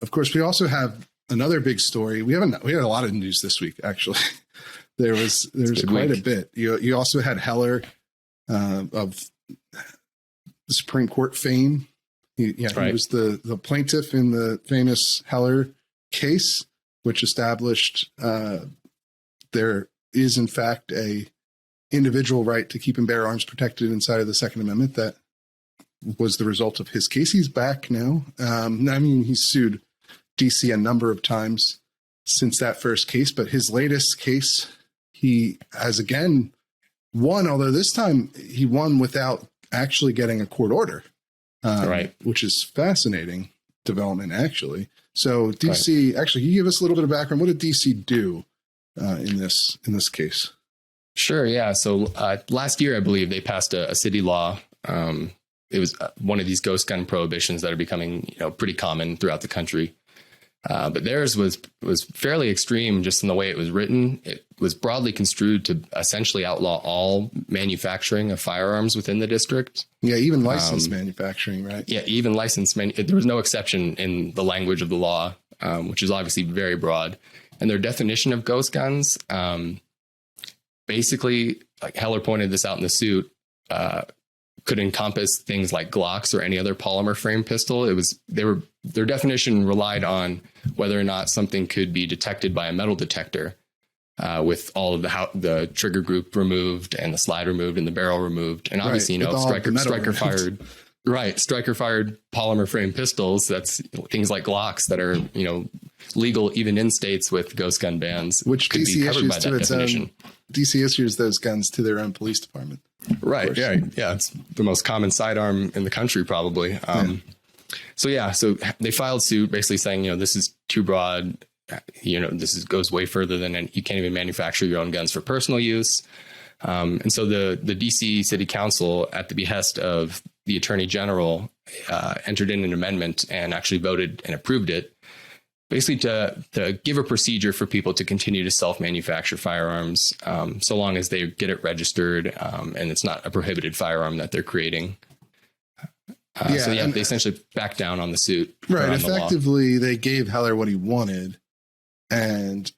of course, we also have another big story. We had a lot of news this week, actually. There was quite a bit. You also had Heller of the Supreme Court fame. He was the plaintiff in the famous Heller case, which established there is in fact a individual right to keep and bear arms protected inside of the Second Amendment. That was the result of his case. He's back now. He's sued DC a number of times since that first case, but his latest case, he has again won, although this time he won without actually getting a court order, which is fascinating development, actually. So DC, actually, can you give us a little bit of background? What did DC do in this case? Sure, yeah. So last year, I believe, they passed a city law. It was one of these ghost gun prohibitions that are becoming pretty common throughout the country. But theirs was fairly extreme just in the way it was written. It was broadly construed to essentially outlaw all manufacturing of firearms within the district. Yeah, even licensed manufacturing, right? Yeah, even licensed. There was no exception in the language of the law, which is obviously very broad. And their definition of ghost guns, basically, like Heller pointed this out in the suit, could encompass things like Glocks or any other polymer frame pistol. Their definition relied on whether or not something could be detected by a metal detector, with all of the trigger group removed and the slide removed and the barrel removed. And obviously, striker fired polymer frame pistols. That's things like Glocks that are, legal even in states with ghost gun bans, which could DC be covered by that definition. DC issues those guns to their own police department. Right. Yeah. It's the most common sidearm in the country, probably. So they filed suit basically saying, this is too broad. Goes way further than you can't even manufacture your own guns for personal use. And so the DC City Council, at the behest of the Attorney General, entered in an amendment and actually voted and approved it, basically to give a procedure for people to continue to self-manufacture firearms, so long as they get it registered and it's not a prohibited firearm that they're creating. They essentially backed down on the suit. Right. Effectively, they gave Heller what he wanted, and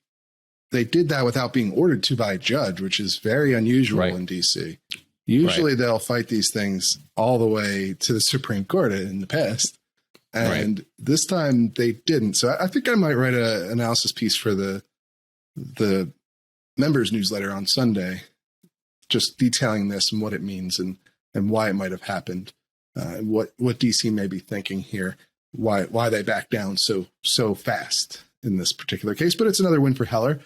they did that without being ordered to by a judge, which is very unusual in DC. Usually they'll fight these things all the way to the Supreme Court in the past. And this time they didn't. So I think I might write an analysis piece for the members newsletter on Sunday, just detailing this and what it means and why it might have happened. What DC may be thinking here, why they back down so fast in this particular case. But it's another win for Heller.